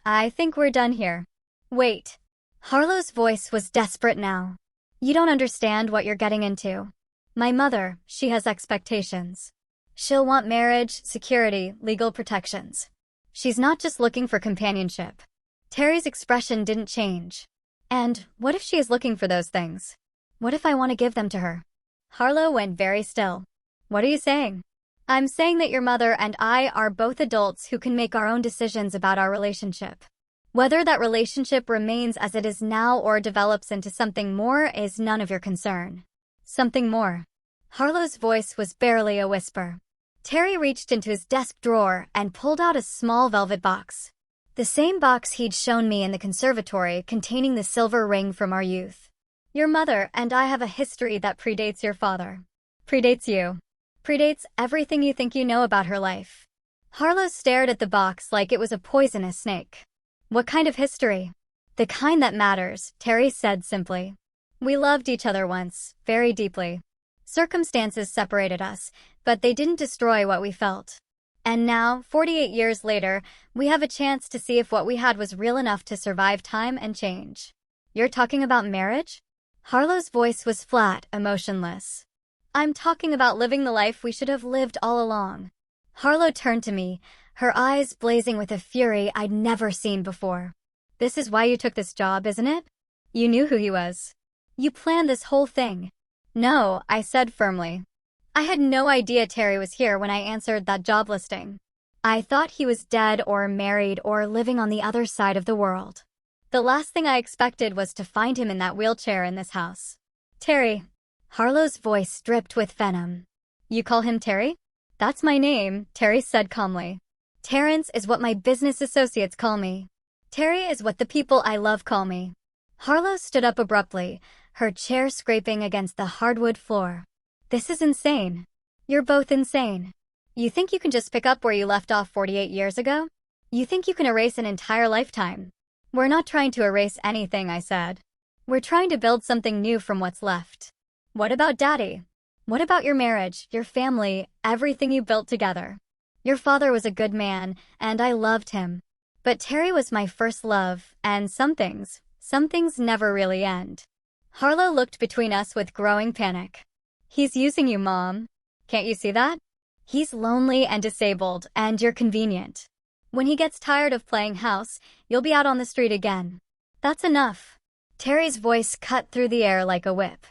I think we're done here. Wait. Harlow's voice was desperate now. You don't understand what you're getting into. My mother, she has expectations. She'll want marriage, security, legal protections. She's not just looking for companionship. Terry's expression didn't change. And what if she is looking for those things? What if I want to give them to her? Harlow went very still. What are you saying? I'm saying that your mother and I are both adults who can make our own decisions about our relationship. Whether that relationship remains as it is now or develops into something more is none of your concern. Something more. Harlow's voice was barely a whisper. Terry reached into his desk drawer and pulled out a small velvet box. The same box he'd shown me in the conservatory containing the silver ring from our youth. Your mother and I have a history that predates your father. Predates you. Predates everything you think you know about her life. Harlow stared at the box like it was a poisonous snake. What kind of history? The kind that matters, Terry said simply. We loved each other once, very deeply. Circumstances separated us, but they didn't destroy what we felt. And now, 48 years later, we have a chance to see if what we had was real enough to survive time and change. You're talking about marriage? Harlow's voice was flat, emotionless. I'm talking about living the life we should have lived all along. Harlow turned to me, her eyes blazing with a fury I'd never seen before. This is why you took this job, isn't it? You knew who he was. You planned this whole thing. No, I said firmly. I had no idea Terry was here when I answered that job listing. I thought he was dead or married or living on the other side of the world. The last thing I expected was to find him in that wheelchair in this house. Terry. Harlow's voice dripped with venom. You call him Terry? That's my name, Terry said calmly. Terrence is what my business associates call me. Terry is what the people I love call me. Harlow stood up abruptly, her chair scraping against the hardwood floor. This is insane. You're both insane. You think you can just pick up where you left off 48 years ago? You think you can erase an entire lifetime? We're not trying to erase anything, I said. We're trying to build something new from what's left. What about Daddy? What about your marriage, your family, everything you built together? Your father was a good man, and I loved him. But Terry was my first love, and some things never really end. Harlow looked between us with growing panic. He's using you, Mom. Can't you see that? He's lonely and disabled, and you're convenient. When he gets tired of playing house, you'll be out on the street again. That's enough. Terry's voice cut through the air like a whip.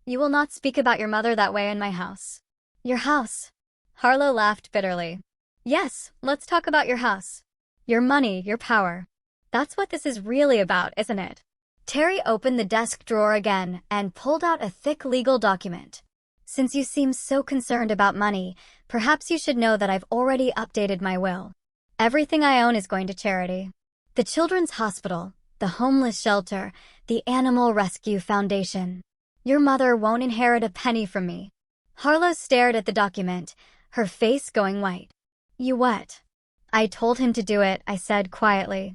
You will not speak about your mother that way in my house. Your house. Harlow laughed bitterly. Yes, let's talk about your house. Your money, your power. That's what this is really about, isn't it? Terry opened the desk drawer again and pulled out a thick legal document. Since you seem so concerned about money, perhaps you should know that I've already updated my will. Everything I own is going to charity. The Children's Hospital, the Homeless Shelter, the Animal Rescue Foundation. Your mother won't inherit a penny from me." Harlow stared at the document, her face going white. "You what?" "I told him to do it," I said quietly.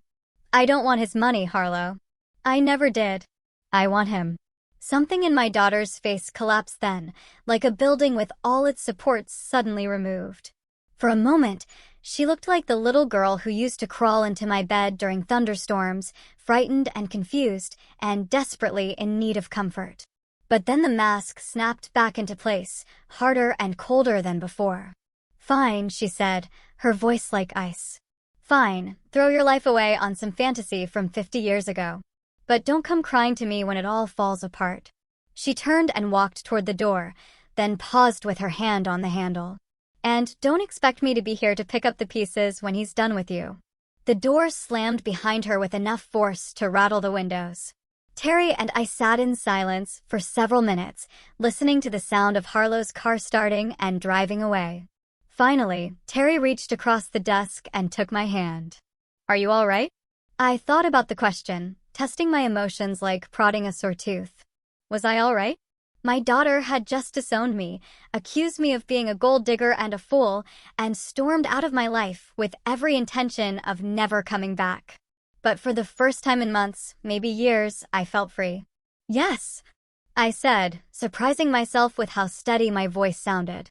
"I don't want his money, Harlow. I never did. I want him." Something in my daughter's face collapsed then, like a building with all its supports suddenly removed. For a moment, she looked like the little girl who used to crawl into my bed during thunderstorms, frightened and confused, and desperately in need of comfort. But then the mask snapped back into place, harder and colder than before. "Fine," she said, her voice like ice. "Fine, throw your life away on some fantasy from 50 years ago. But don't come crying to me when it all falls apart." She turned and walked toward the door, then paused with her hand on the handle. "And don't expect me to be here to pick up the pieces when he's done with you." The door slammed behind her with enough force to rattle the windows. Terry and I sat in silence for several minutes, listening to the sound of Harlow's car starting and driving away. Finally, Terry reached across the desk and took my hand. "Are you all right?" I thought about the question, testing my emotions like prodding a sore tooth. Was I all right? My daughter had just disowned me, accused me of being a gold digger and a fool, and stormed out of my life with every intention of never coming back. But for the first time in months, maybe years, I felt free. "Yes," I said, surprising myself with how steady my voice sounded.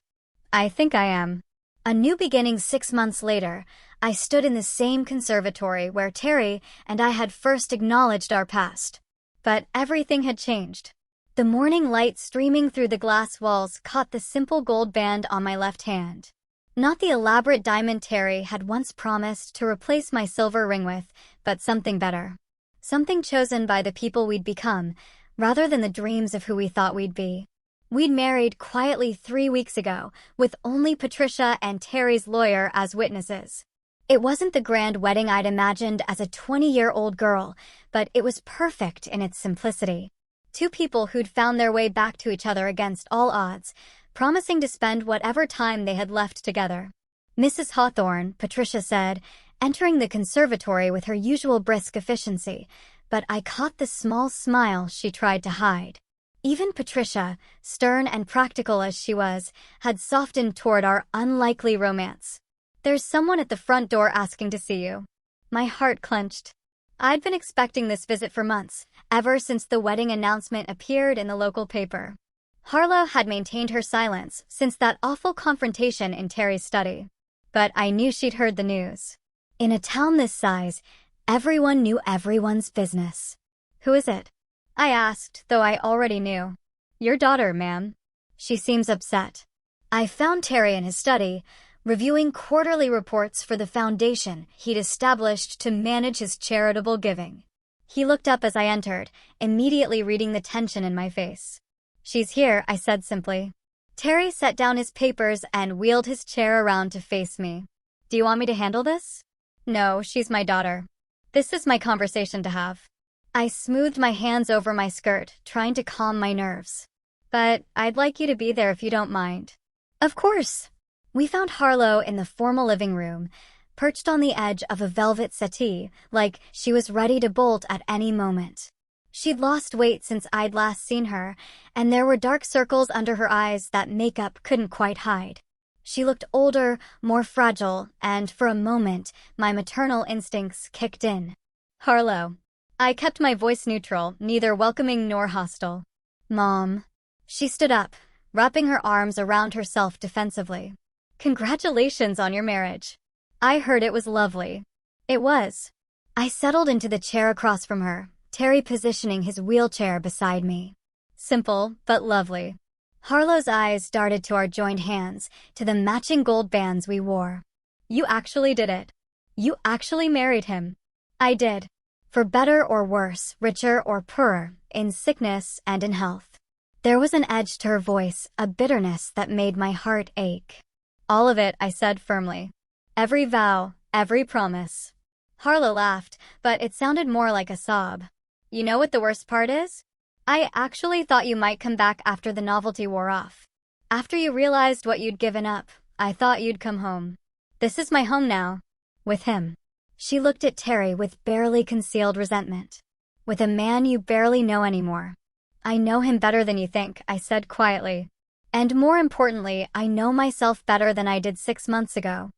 "I think I am." A new beginning 6 months later, I stood in the same conservatory where Terry and I had first acknowledged our past. But everything had changed. The morning light streaming through the glass walls caught the simple gold band on my left hand. Not the elaborate diamond Terry had once promised to replace my silver ring with, but something better. Something chosen by the people we'd become, rather than the dreams of who we thought we'd be. We'd married quietly 3 weeks ago, with only Patricia and Terry's lawyer as witnesses. It wasn't the grand wedding I'd imagined as a 20-year-old girl, but it was perfect in its simplicity. Two people who'd found their way back to each other against all odds, promising to spend whatever time they had left together. Mrs. Hawthorne, Patricia said, entering the conservatory with her usual brisk efficiency, but I caught the small smile she tried to hide. Even Patricia, stern and practical as she was, had softened toward our unlikely romance. "There's someone at the front door asking to see you." My heart clenched. I'd been expecting this visit for months, ever since the wedding announcement appeared in the local paper. Harlow had maintained her silence since that awful confrontation in Terry's study. But I knew she'd heard the news. In a town this size, everyone knew everyone's business. "Who is it?" I asked, though I already knew. "Your daughter, ma'am." "She seems upset." I found Terry in his study, reviewing quarterly reports for the foundation he'd established to manage his charitable giving. He looked up as I entered, immediately reading the tension in my face. "She's here," I said simply. Terry set down his papers and wheeled his chair around to face me. "Do you want me to handle this?" "No, she's my daughter. This is my conversation to have." I smoothed my hands over my skirt, trying to calm my nerves. "But I'd like you to be there if you don't mind." "Of course." We found Harlow in the formal living room, perched on the edge of a velvet settee, like she was ready to bolt at any moment. She'd lost weight since I'd last seen her, and there were dark circles under her eyes that makeup couldn't quite hide. She looked older, more fragile, and for a moment, my maternal instincts kicked in. "Harlow." I kept my voice neutral, neither welcoming nor hostile. "Mom." She stood up, wrapping her arms around herself defensively. "Congratulations on your marriage." I heard it was lovely. It was. I settled into the chair across from her, Terry positioning his wheelchair beside me. Simple, but lovely. Harlow's eyes darted to our joined hands, to the matching gold bands we wore. "You actually did it. You actually married him." I did. For better or worse, richer or poorer, in sickness and in health. There was an edge to her voice, a bitterness that made my heart ache. "All of it," I said firmly. "Every vow, every promise." Harlow laughed, but it sounded more like a sob. "You know what the worst part is? I actually thought you might come back after the novelty wore off." After you realized what you'd given up, I thought you'd come home. This is my home now. With him." She looked at Terry with barely concealed resentment. "With a man you barely know anymore." "I know him better than you think," I said quietly. "And more importantly, I know myself better than I did 6 months ago."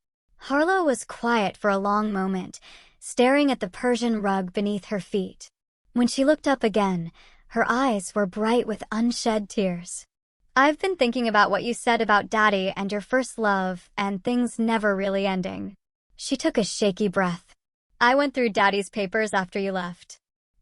Harlow was quiet for a long moment, staring at the Persian rug beneath her feet. When she looked up again, her eyes were bright with unshed tears. "I've been thinking about what you said about Daddy and your first love and things never really ending." She took a shaky breath. "I went through Daddy's papers after you left.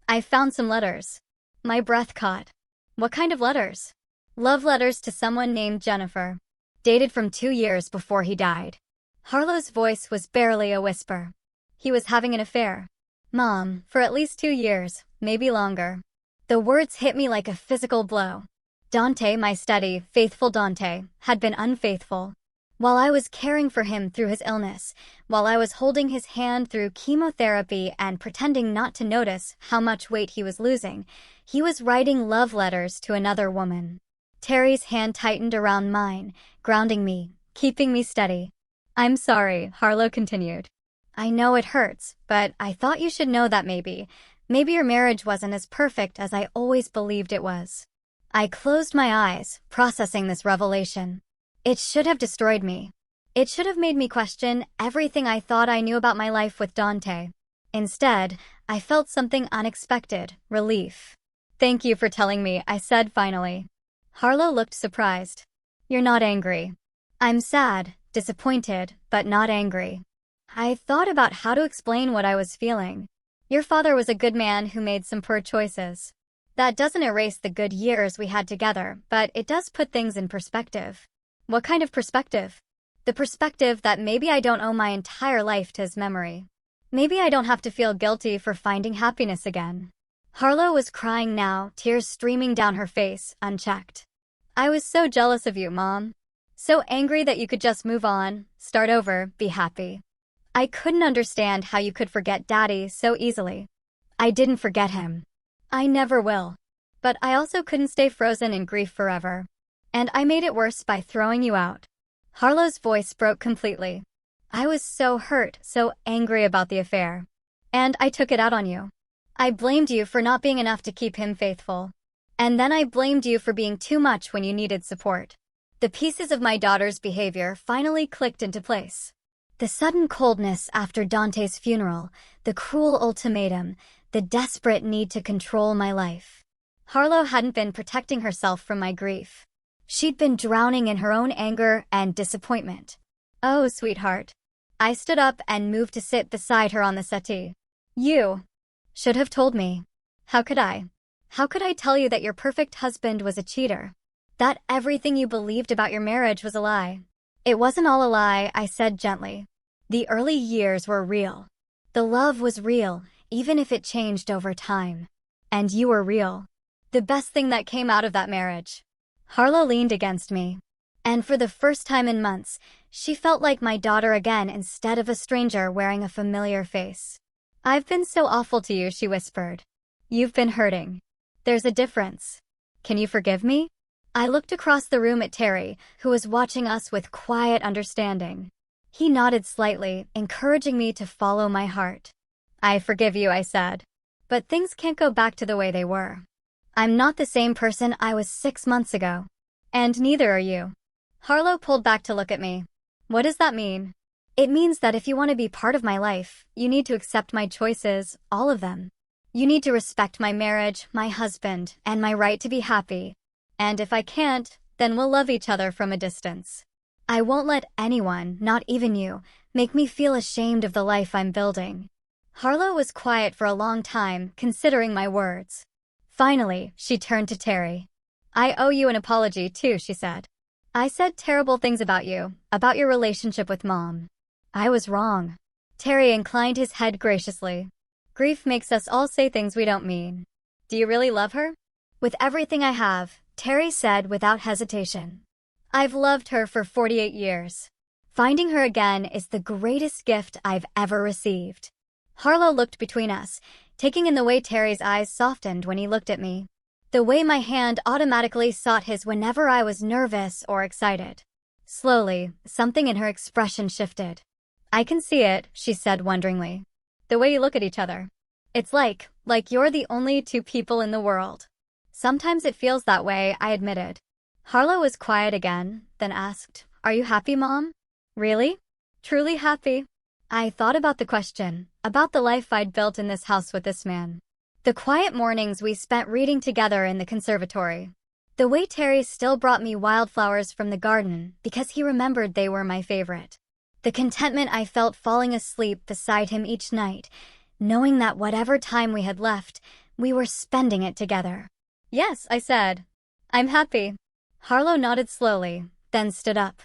I found some letters." My breath caught. "What kind of letters?" "Love letters to someone named Jennifer. Dated from 2 years before he died." Harlow's voice was barely a whisper. "He was having an affair, Mom, for at least 2 years, maybe longer." The words hit me like a physical blow. Dante, my steady, faithful Dante, had been unfaithful. While I was caring for him through his illness, while I was holding his hand through chemotherapy and pretending not to notice how much weight he was losing, he was writing love letters to another woman. Terry's hand tightened around mine, grounding me, keeping me steady. "I'm sorry," Harlow continued. "I know it hurts, but I thought you should know that maybe your marriage wasn't as perfect as I always believed it was." I closed my eyes, processing this revelation. It should have destroyed me. It should have made me question everything I thought I knew about my life with Dante. Instead, I felt something unexpected, relief. "Thank you for telling me," I said finally. Harlow looked surprised. "You're not angry." "I'm sad, disappointed, but not angry." I thought about how to explain what I was feeling. "Your father was a good man who made some poor choices. That doesn't erase the good years we had together, but it does put things in perspective." "What kind of perspective?" "The perspective that maybe I don't owe my entire life to his memory. Maybe I don't have to feel guilty for finding happiness again." Harlow was crying now, tears streaming down her face, unchecked. "I was so jealous of you, Mom. So angry that you could just move on, start over, be happy. I couldn't understand how you could forget Daddy so easily." "I didn't forget him. I never will. But I also couldn't stay frozen in grief forever. And I made it worse by throwing you out." Harlow's voice broke completely. "I was so hurt, so angry about the affair. And I took it out on you. I blamed you for not being enough to keep him faithful. And then I blamed you for being too much when you needed support." The pieces of my daughter's behavior finally clicked into place. The sudden coldness after Dante's funeral, the cruel ultimatum, the desperate need to control my life. Harlow hadn't been protecting herself from my grief. She'd been drowning in her own anger and disappointment. "Oh, sweetheart." I stood up and moved to sit beside her on the settee. "You should have told me." "How could I? How could I tell you that your perfect husband was a cheater? That everything you believed about your marriage was a lie?" "It wasn't all a lie," I said gently. "The early years were real. The love was real, even if it changed over time. And you were real. The best thing that came out of that marriage." Harlow leaned against me. And for the first time in months, she felt like my daughter again instead of a stranger wearing a familiar face. "I've been so awful to you," she whispered. "You've been hurting. There's a difference. Can you forgive me?" I looked across the room at Terry, who was watching us with quiet understanding. He nodded slightly, encouraging me to follow my heart. "I forgive you," I said. "But things can't go back to the way they were. I'm not the same person I was 6 months ago. And neither are you." Harlow pulled back to look at me. "What does that mean?" "It means that if you want to be part of my life, you need to accept my choices, all of them. You need to respect my marriage, my husband, and my right to be happy. And if I can't, then we'll love each other from a distance. I won't let anyone, not even you, make me feel ashamed of the life I'm building." Harlow was quiet for a long time, considering my words. Finally, she turned to Terry. "I owe you an apology too," she said. "I said terrible things about you, about your relationship with Mom. I was wrong." Terry inclined his head graciously. "Grief makes us all say things we don't mean. Do you really love her?" "With everything I have," Terry said without hesitation. "I've loved her for 48 years. Finding her again is the greatest gift I've ever received." Harlow looked between us, taking in the way Terry's eyes softened when he looked at me. The way my hand automatically sought his whenever I was nervous or excited. Slowly, something in her expression shifted. "I can see it," she said wonderingly. "The way you look at each other. It's like you're the only two people in the world." "Sometimes it feels that way," I admitted. Harlow was quiet again, then asked, "Are you happy, Mom?" "Really? Truly happy?" I thought about the question, about the life I'd built in this house with this man. The quiet mornings we spent reading together in the conservatory. The way Terry still brought me wildflowers from the garden because he remembered they were my favorite. The contentment I felt falling asleep beside him each night, knowing that whatever time we had left, we were spending it together. "Yes," I said. "I'm happy." Harlow nodded slowly, then stood up.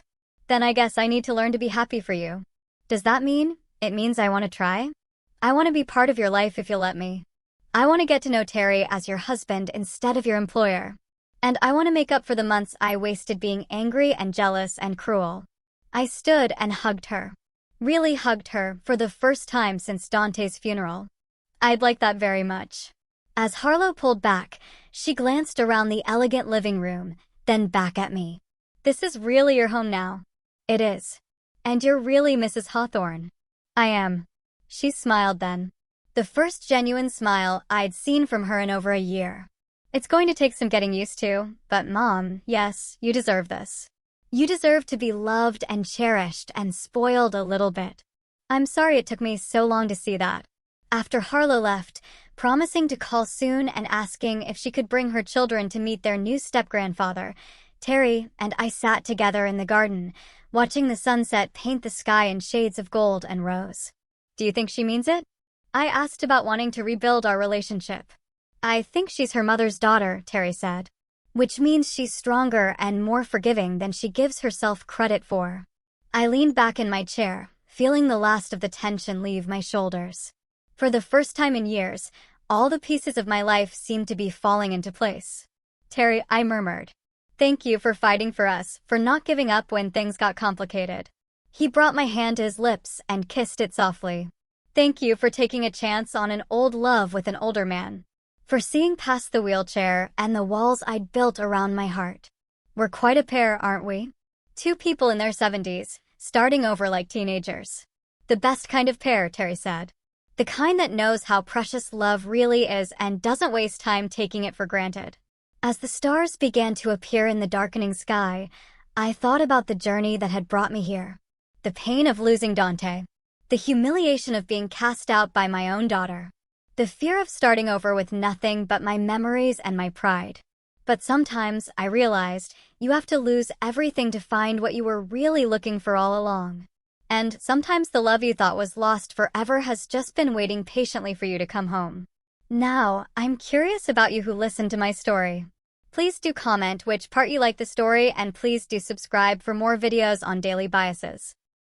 "Then I guess I need to learn to be happy for you." "Does that mean it means I want to try?" "I want to be part of your life if you'll let me. I want to get to know Terry as your husband instead of your employer. And I want to make up for the months I wasted being angry and jealous and cruel." I stood and hugged her. Really hugged her for the first time since Dante's funeral. "I'd like that very much." As Harlow pulled back, she glanced around the elegant living room, then back at me. "This is really your home now." "It is. And you're really Mrs. Hawthorne." "I am." She smiled then. The first genuine smile I'd seen from her in over a year. "It's going to take some getting used to, but Mom, yes, you deserve this. You deserve to be loved and cherished and spoiled a little bit." I'm sorry it took me so long to see that. After Harlow left, promising to call soon and asking if she could bring her children to meet their new step-grandfather, Terry and I sat together in the garden, watching the sunset paint the sky in shades of gold and rose. "Do you think she means it?" I asked about wanting to rebuild our relationship. "I think she's her mother's daughter," Terry said. "Which means she's stronger and more forgiving than she gives herself credit for." I leaned back in my chair, feeling the last of the tension leave my shoulders. For the first time in years, all the pieces of my life seemed to be falling into place. "Terry," I murmured. "Thank you for fighting for us, for not giving up when things got complicated." He brought my hand to his lips and kissed it softly. "Thank you for taking a chance on an old love with an older man. For seeing past the wheelchair and the walls I'd built around my heart. We're quite a pair, aren't we? Two people in their 70s, starting over like teenagers." "The best kind of pair," Terry said. "The kind that knows how precious love really is and doesn't waste time taking it for granted." As the stars began to appear in the darkening sky, I thought about the journey that had brought me here. The pain of losing Dante. The humiliation of being cast out by my own daughter. The fear of starting over with nothing but my memories and my pride. But sometimes, I realized, you have to lose everything to find what you were really looking for all along. And sometimes the love you thought was lost forever has just been waiting patiently for you to come home. Now, I'm curious about you who listened to my story. Please do comment which part you liked the story, and please do subscribe for more videos on daily biases.